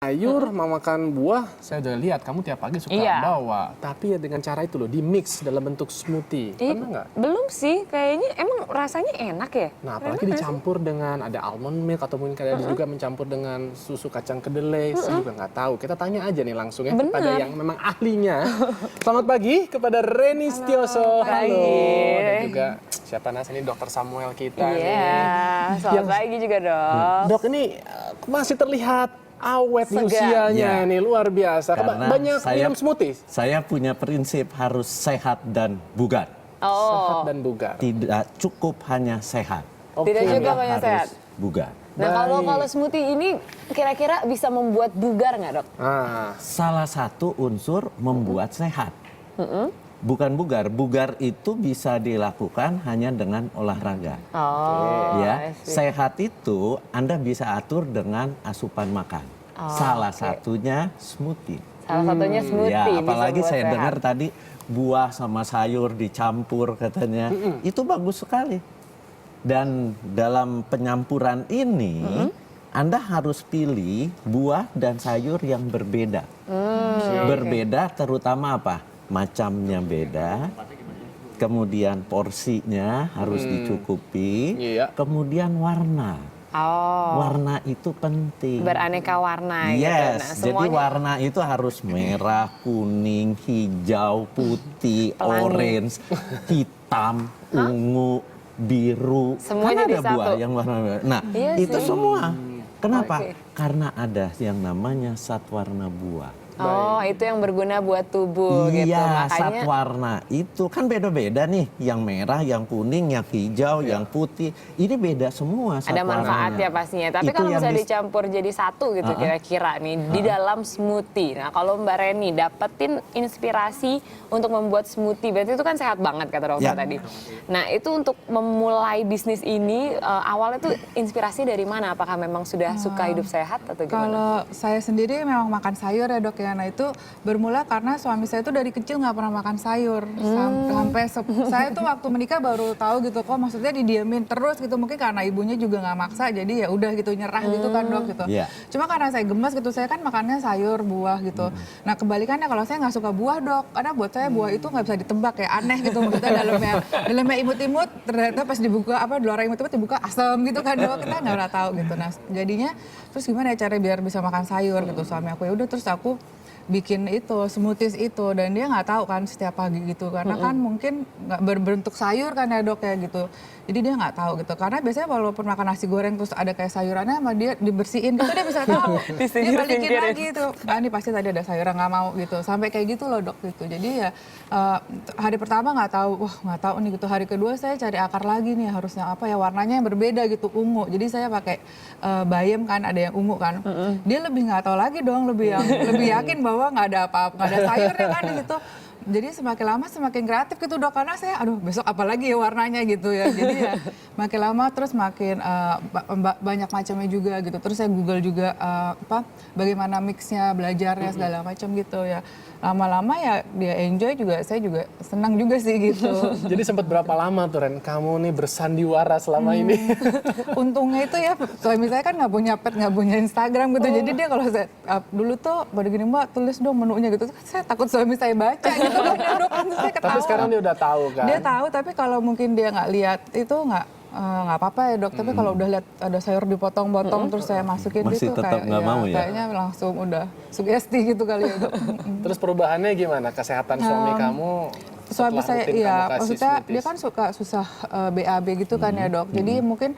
sayur, mau makan buah, saya udah lihat kamu tiap pagi suka bawa. Tapi ya dengan cara itu loh, di mix dalam bentuk smoothie. Pernah nggak? Belum sih, kayaknya emang rasanya enak ya? Nah, apalagi dicampur dengan ada almond milk atau mungkin kalian juga mencampur dengan susu kacang kedelai. Saya juga nggak tahu. Kita tanya aja nih langsung ya kepada yang memang ahlinya. Selamat pagi kepada Reni Setioso. Halo. Dan juga siapa ini Dokter Samuel kita nih. Selamat pagi juga dok. Dok, ini masih terlihat awet nih usianya nih, luar biasa. Banyak minum smoothie? Saya punya prinsip harus sehat dan bugar. Sehat dan bugar. Tidak cukup hanya sehat. Tidak cukup hanya sehat. Bugar. Nah kalau smoothie ini kira-kira bisa membuat bugar nggak dok? Salah satu unsur membuat sehat. Bukan bugar. Bugar itu bisa dilakukan hanya dengan olahraga. Ya, sehat itu Anda bisa atur dengan asupan makan. Salah satunya smoothie. Salah satunya smoothie. Ya, apalagi saya dengar tadi buah sama sayur dicampur katanya. Itu bagus sekali. Dan dalam penyampuran ini Anda harus pilih buah dan sayur yang berbeda. Berbeda terutama apa? Macamnya beda, kemudian porsinya harus dicukupi, kemudian warna. Warna itu penting. Beraneka warna gitu. Nah, jadi warna itu harus merah, kuning, hijau, putih, orange, hitam, ungu, biru. Semuanya kan ada di satu. buah yang warna merah. Nah, itu semua. Kenapa? Karena ada yang namanya zat warna buah. Itu yang berguna buat tubuh gitu. Iya, Makanya zat warna itu kan beda-beda nih. Yang merah, yang kuning, yang hijau, yang putih. Ini beda semua zat ada warnanya. manfaatnya pastinya. Tapi Itu kalau yang misalnya dicampur jadi satu gitu kira-kira nih di dalam smoothie. Nah kalau Mbak Reni dapetin inspirasi untuk membuat smoothie, berarti itu kan sehat banget kata dokter tadi. Nah itu untuk memulai bisnis ini awalnya tuh inspirasi dari mana? Apakah memang sudah suka hidup sehat atau gimana? Kalau saya sendiri memang makan sayur ya dok ya. Nah itu bermula karena suami saya tuh dari kecil nggak pernah makan sayur. Sampai saya tuh waktu menikah baru tahu gitu kok maksudnya didiamin terus gitu. Mungkin karena ibunya juga nggak maksa jadi ya udah gitu nyerah gitu kan dok gitu. Cuma karena saya gemas gitu saya kan makannya sayur, buah gitu. Nah kebalikannya kalau saya nggak suka buah dok. Karena buat saya buah itu nggak bisa ditebak ya aneh gitu. Maksudnya dalamnya imut-imut ternyata pas dibuka di luar imut-imut dibuka asam gitu kan dok. Kita nggak pernah tahu gitu. Nah jadinya terus gimana ya cara biar bisa makan sayur gitu suami aku ya udah terus aku bikin itu smoothies itu dan dia nggak tahu kan setiap pagi gitu karena kan mungkin nggak berbentuk sayur kan ya dok ya gitu jadi dia nggak tahu gitu karena biasanya walaupun makan nasi goreng terus ada kayak sayurannya sama dia dibersihin gitu dia bisa tahu dia balikin lagi tuh ini pasti tadi ada sayuran nggak mau gitu sampai kayak gitu loh dok gitu jadi ya hari pertama nggak tahu nih gitu hari kedua saya cari akar lagi nih harusnya apa ya warnanya yang berbeda gitu ungu jadi saya pakai bayam kan ada yang ungu kan dia lebih nggak tahu lagi dong lebih yakin bahwa nggak ada apa-apa, nggak ada sayurnya kan di situ. Jadi semakin lama semakin kreatif gitu dok, karena saya aduh besok apa lagi ya warnanya gitu ya. Jadi ya makin lama terus makin banyak macamnya juga gitu. Terus saya Google juga bagaimana mixnya, belajarnya segala macam gitu ya. Lama-lama ya dia enjoy juga, saya juga senang juga sih gitu. Jadi sempat berapa lama tuh Ren, kamu nih bersandiwara selama ini? Untungnya itu ya, suami saya kan nggak punya pet, nggak punya Instagram gitu. Jadi dia kalau saya dulu tuh pada gini mbak tulis dong menunya gitu. Saya takut suami saya baca gitu kan ya dok. Saya ketawa. Tapi sekarang dia udah tahu kan? Dia tahu, tapi kalau mungkin dia nggak lihat itu nggak apa-apa ya dok. Tapi kalau udah lihat ada sayur dipotong-potong terus saya masukin masih gitu tetap nggak mau ya? Kayaknya langsung udah sugesti gitu kali ya dok. Terus perubahannya gimana? Kesehatan suami kamu? Suami saya maksudnya dia kan suka susah BAB gitu kan ya dok. Jadi mungkin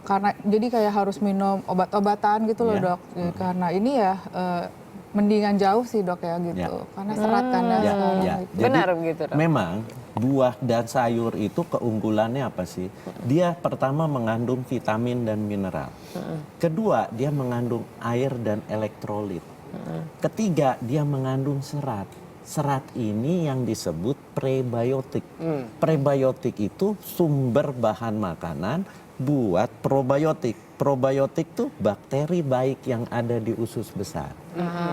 karena jadi kayak harus minum obat-obatan gitu loh dok. Karena ini ya mendingan jauh sih dok ya gitu. Karena serat kan ya sekarang. Jadi, benar begitu dok. Memang buah dan sayur itu keunggulannya apa sih? Dia pertama mengandung vitamin dan mineral. Kedua dia mengandung air dan elektrolit. Ketiga dia mengandung serat. Serat ini yang disebut prebiotik. Prebiotik itu sumber bahan makanan buat probiotik. Probiotik tuh bakteri baik yang ada di usus besar.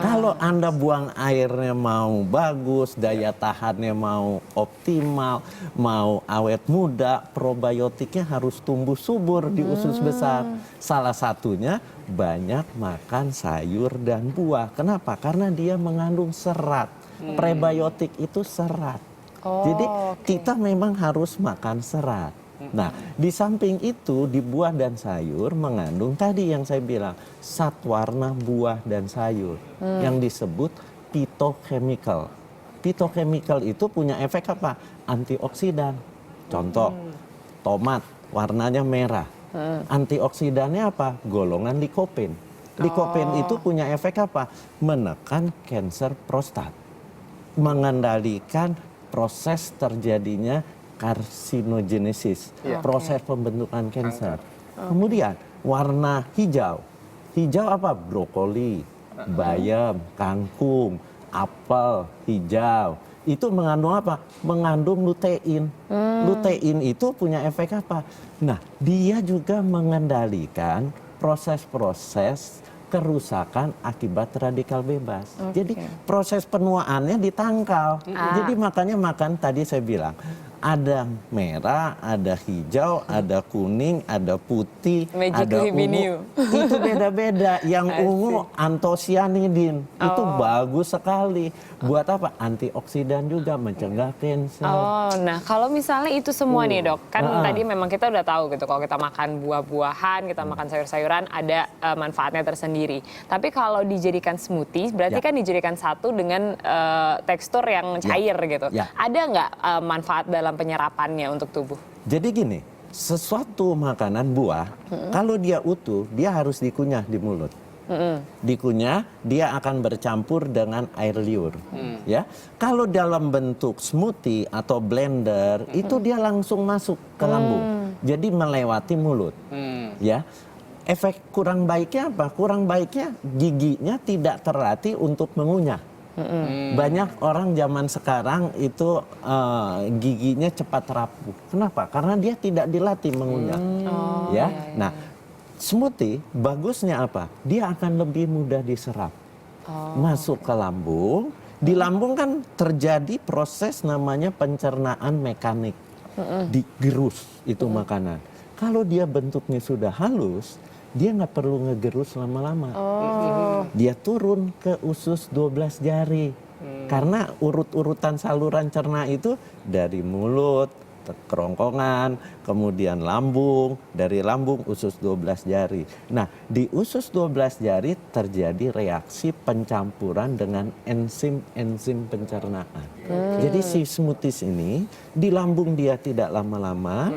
Kalau Anda buang airnya mau bagus, daya tahannya mau optimal, mau awet muda, probiotiknya harus tumbuh subur di usus besar. Salah satunya banyak makan sayur dan buah. Kenapa? Karena dia mengandung serat. Prebiotik itu serat. Jadi kita memang harus makan serat. Nah, di samping itu di buah dan sayur mengandung tadi yang saya bilang zat warna buah dan sayur yang disebut phytochemical. Phytochemical itu punya efek apa? Antioksidan. Contoh, tomat warnanya merah. Antioksidannya apa? Golongan likopen. Likopen itu punya efek apa? Menekan kanker prostat. Mengendalikan proses terjadinya karsinogenesis, proses pembentukan kanker. Kemudian warna hijau. Hijau apa? Brokoli, bayam, kangkung, apel hijau. Itu mengandung apa? Mengandung lutein. Lutein itu punya efek apa? Nah, dia juga mengendalikan proses-proses kerusakan akibat radikal bebas. Jadi proses penuaannya ditangkal. Jadi makanya makan tadi saya bilang ada merah, ada hijau, ada kuning, ada putih, ada ungu. Itu beda-beda. Yang ungu antosianidin. Itu bagus sekali. Buat apa? Antioksidan juga, mencegah kanker. Oh, nah kalau misalnya itu semua nih dok, kan tadi memang kita udah tahu gitu kalau kita makan buah-buahan, kita makan sayur-sayuran ada manfaatnya tersendiri. Tapi kalau dijadikan smoothie, berarti kan dijadikan satu dengan tekstur yang cair gitu. Ada nggak manfaat dalam penyerapannya untuk tubuh? Jadi gini, sesuatu makanan buah, kalau dia utuh, dia harus dikunyah di mulut. Dikunyah, dia akan bercampur dengan air liur. Ya, kalau dalam bentuk smoothie atau blender, itu dia langsung masuk ke lambung. Jadi melewati mulut. Ya, efek kurang baiknya apa? Kurang baiknya giginya tidak terlatih untuk mengunyah. Banyak orang zaman sekarang itu giginya cepat rapuh. Kenapa? Karena dia tidak dilatih mengunyah. Ya, nah smoothie bagusnya apa? Dia akan lebih mudah diserap, masuk ke lambung. Di lambung kan terjadi proses namanya pencernaan mekanik, digerus itu makanan. Kalau dia bentuknya sudah halus, dia nggak perlu ngegerus lama-lama. Dia turun ke usus 12 jari. Karena urut-urutan saluran cerna itu dari mulut, kerongkongan, kemudian lambung, dari lambung usus 12 jari. Nah, di usus 12 jari terjadi reaksi pencampuran dengan enzim-enzim pencernaan. Jadi si smoothies ini di lambung dia tidak lama-lama,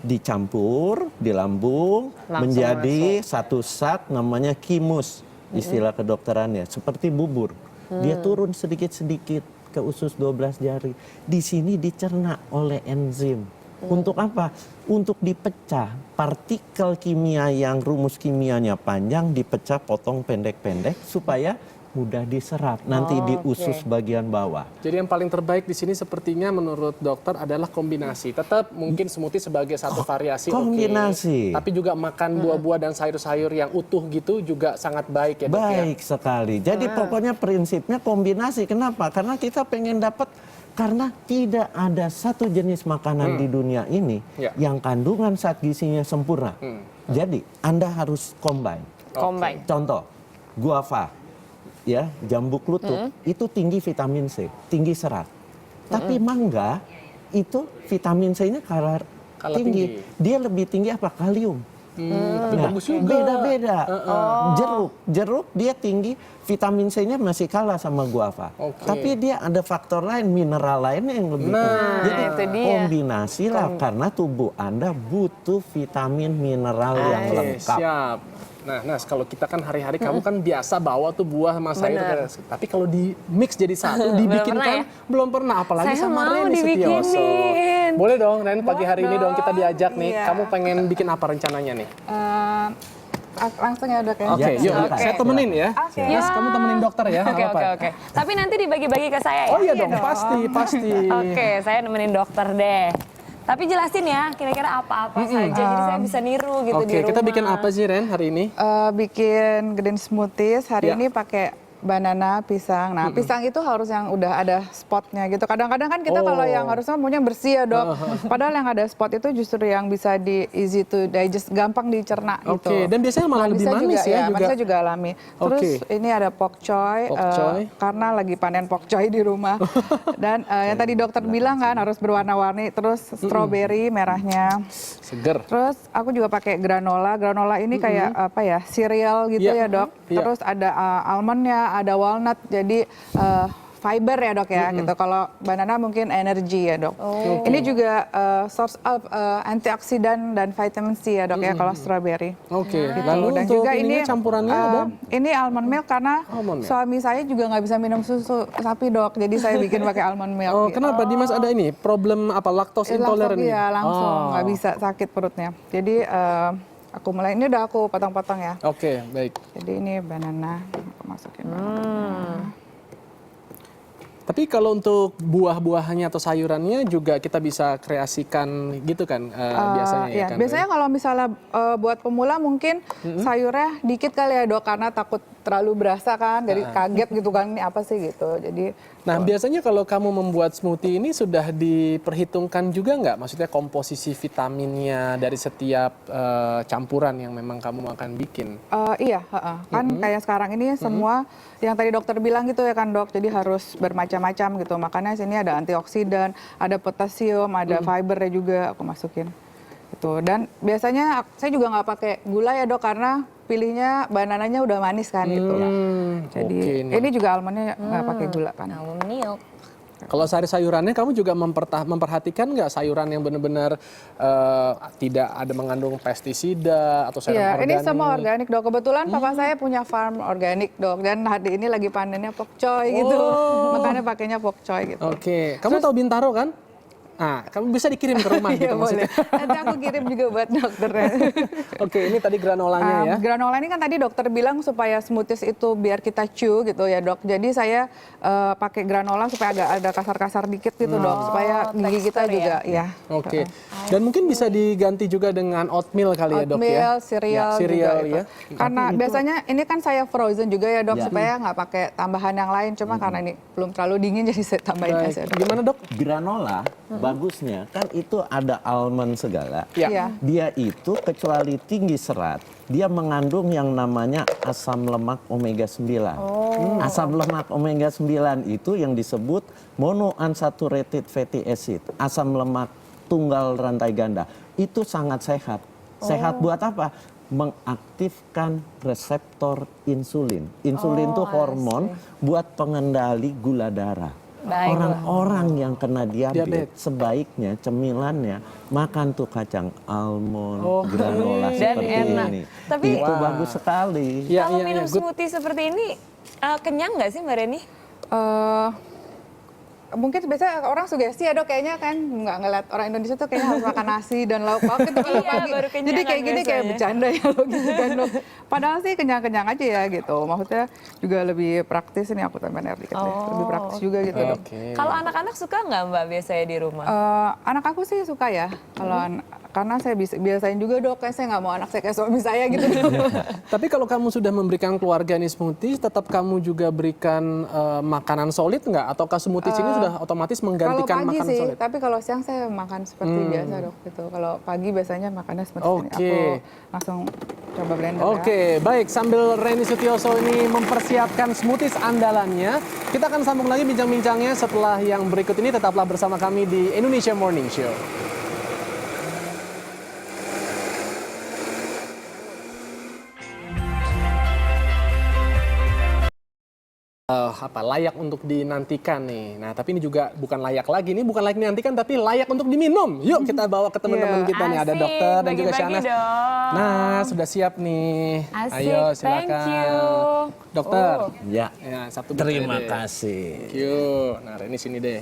dicampur di lambung menjadi satu zat namanya kimus, istilah kedokterannya, seperti bubur. Dia turun sedikit-sedikit ke usus 12 jari. Di sini dicerna oleh enzim. Untuk apa? Untuk dipecah partikel kimia yang rumus kimianya panjang, dipecah potong pendek-pendek supaya mudah diserap nanti di usus bagian bawah. Jadi yang paling terbaik di sini sepertinya menurut dokter adalah kombinasi. Tetap mungkin smoothie sebagai satu variasi kombinasi. Tapi juga makan buah-buah dan sayur-sayur yang utuh gitu juga sangat baik ya dok. Baik sekali. Jadi pokoknya prinsipnya kombinasi. Kenapa? Karena kita pengen dapat, karena tidak ada satu jenis makanan di dunia ini yang kandungan zat gizinya sempurna. Jadi Anda harus combine. Contoh, guava. Ya, jambu klutuk itu tinggi vitamin C, tinggi serat. Tapi mangga itu vitamin C-nya kalah tinggi. Dia lebih tinggi apa? Kalium. Tapi bagus juga. Beda-beda. Jeruk dia tinggi, vitamin C-nya masih kalah sama guava. Tapi dia ada faktor lain, mineral lainnya yang lebih tinggi. Jadi kombinasilah karena tubuh Anda butuh vitamin mineral yang lengkap. Siap. Nah, kalau kita kan hari-hari kamu kan biasa bawa tuh buah sama sayur. Tapi kalau di mix jadi satu, dibikin kan belum pernah. Apalagi saya sama Reni Setiaso. Boleh dong, Ren, pagi hari ini dong kita diajak nih. Kamu pengen bikin apa rencananya nih? Langsung ya dok ya. Oke, yuk saya temenin ya. Yes, kamu temenin dokter ya. Oke. Tapi nanti dibagi-bagi ke saya ya? Oh iya dong, pasti. Oke, saya nemenin dokter deh. Tapi jelasin ya, kira-kira apa-apa saja, jadi saya bisa niru gitu di rumah. Oke, kita bikin apa sih Ren hari ini? Bikin green smoothies, hari ini pakai banana, pisang. Nah, pisang itu harus yang udah ada spotnya gitu. Kadang-kadang kan kita kalau yang harusnya maunya bersih ya dok. Padahal yang ada spot itu justru yang bisa di easy to digest, gampang dicerna gitu. Oke, dan biasanya malah lebih manis juga, ya juga. Manisnya juga alami. Terus ini ada pok choy, karena lagi panen pok choy di rumah. Dan yang tadi dokter bilang kan harus berwarna-warni. Terus strawberry merahnya. Seger. Terus aku juga pakai granola. Granola ini kayak apa ya, cereal gitu ya dok. Terus ada almondnya, ada walnut, jadi fiber ya dok ya, gitu. Kalau banana mungkin energi ya dok. Ini juga source of antioksidan dan vitamin C ya dok ya kalau strawberry. Oke, Gitu. lalu Dan untuk juga ini campurannya ada? Ini almond milk karena Almond milk. suami saya juga nggak bisa minum susu sapi dok, jadi saya bikin pakai almond milk. Oh, gitu. kenapa Dimas ada ini? Problem apa? Laktos intoleran ini? Iya langsung nggak bisa, sakit perutnya. Jadi aku mulai, ini udah aku potong-potong ya. Oke, baik. Jadi ini banana, aku masukin banana. Tapi kalau untuk buah-buahannya atau sayurannya juga kita bisa kreasikan gitu kan biasanya ya Iya, kan? biasanya kalau misalnya buat pemula mungkin sayurnya dikit kali ya dok, karena takut terlalu berasa kan, jadi kaget gitu kan, ini apa sih gitu. Jadi Nah, biasanya kalau kamu membuat smoothie ini sudah diperhitungkan juga nggak? Maksudnya komposisi vitaminnya dari setiap campuran yang memang kamu akan bikin? iya, kan kayak sekarang ini semua yang tadi dokter bilang gitu ya kan dok, jadi harus bermacam-macam gitu. Makanya sini ada antioksidan, ada potasium, ada fibernya juga aku masukin. Gitu. Dan biasanya saya juga nggak pakai gula ya dok, karena pilihnya banananya udah manis kan gitu. Jadi ini juga almondnya nggak pakai gula kan. Almond milk. Kalau sayurannya kamu juga memperhatikan nggak sayuran yang benar-benar tidak ada mengandung pestisida atau sayuran Iya, organik? ini semua organik dok. Kebetulan papa saya punya farm organik dok, dan hari ini lagi panennya pokcoy gitu. Makanya pakainya pokcoy gitu. Oke, kamu tahu Bintaro kan? Nah, kamu bisa dikirim ke rumah gitu Iya boleh. maksudnya. Nanti aku kirim juga buat dokternya. Oke, ini tadi granolanya ya. Granola ini kan tadi dokter bilang supaya smoothies itu biar kita chew gitu ya dok. Jadi saya pakai granola supaya agak ada kasar-kasar dikit gitu dok, supaya gigi kita tekstur juga ya. Oke. Dan mungkin bisa diganti juga dengan oatmeal kali ya dok ya? Oatmeal, cereal, Cereal juga ya. itu. Karena biasanya ini kan saya frozen juga ya dok, supaya nggak pakai tambahan yang lain. Cuma karena ini belum terlalu dingin jadi saya tambahin Baik. aja dok. Gimana dok? Granola bagusnya kan itu ada almond segala. Ya. Dia itu kecuali tinggi serat, dia mengandung yang namanya asam lemak omega 9. Asam lemak omega 9 itu yang disebut monounsaturated fatty acid, asam lemak tunggal rantai ganda. Itu sangat sehat. Sehat buat apa? Mengaktifkan reseptor insulin. Insulin itu hormon buat pengendali gula darah. Orang-orang yang kena diabetes sebaiknya cemilannya makan tuh kacang almond, granola Dan seperti enak. ini. Tapi itu bagus sekali. Ya, kalau ya, minum ya, good. smoothie seperti ini kenyang nggak sih Mbak Reni? Mungkin biasanya orang sugesti ya dok, kayaknya kan nggak ngeliat orang Indonesia tuh kayaknya harus makan nasi dan lauk-lauk gitu kalau Iya, pagi. baru kenyang Jadi kayak kan gini kayak biasanya. bercanda ya lo gitu kan dok. Padahal sih kenyang-kenyang aja ya gitu. Maksudnya juga lebih praktis, ini aku tambahin air dikit deh. Lebih praktis juga gitu dok. Kalau anak-anak suka nggak Mbak biasanya di rumah? Anak aku sih suka ya. Kalau karena saya biasain juga dok, kayak saya nggak mau anak saya kayak suami saya gitu. Tapi kalau kamu sudah memberikan keluarga ini smoothies, tetap kamu juga berikan makanan solid nggak? Ataukah smoothies ini sudah otomatis Kalau menggantikan pagi makanan sih, solid? tapi kalau siang saya makan seperti biasa dok gitu. Kalau pagi biasanya makannya seperti ini. Oke. Aku langsung coba blender ya. Oke, baik. Sambil Reni Sutioso ini mempersiapkan smoothies andalannya, kita akan sambung lagi bincang-bincangnya setelah yang berikut ini. Tetaplah bersama kami di Indonesia Morning Show. Layak untuk dinantikan nih. Nah, tapi ini juga bukan layak lagi. Ini bukan layak dinantikan, tapi layak untuk diminum. Yuk kita bawa ke teman-teman kita nih. Ada Asik, dokter dan juga bagi-bagi Shanas. dong. Nah, sudah siap nih. Asik, Ayo silakan. thank you. Dokter. Ya, Ya, satu terima deh. kasih. Thank you. Nah, ini sini deh.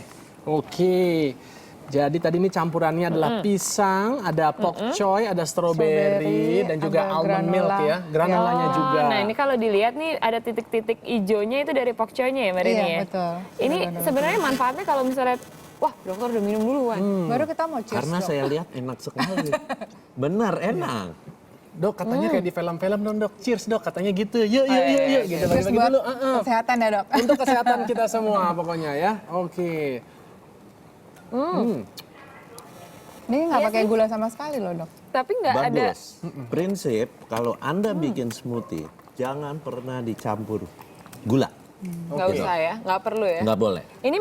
Oke. Jadi tadi ini campurannya adalah pisang, ada pok choy, ada strawberry, dan juga ada almond milk granola. ya. Granolanya juga. Nah ini kalau dilihat nih ada titik-titik hijaunya itu dari pokcoynya ya Mbak Reni Iya, ya? betul. Ini sebenarnya manfaatnya kalau misalnya, wah dokter udah minum duluan. Baru kita mau cheers Karena dok. saya lihat enak sekali. Benar, enak. Dok, katanya kayak di film-film dong, Dok. Cheers, Dok. Katanya gitu. Yuk, gitu. Terus Bagi-bagi buat dulu. kesehatan ya dok. Untuk kesehatan kita semua pokoknya ya. Oke. Ini nggak pakai gula sama sekali loh dok. Tapi nggak ada. Bagus. Prinsip kalau Anda bikin smoothie, jangan pernah dicampur gula. Nggak usah ya, nggak perlu ya. Nggak boleh. Ini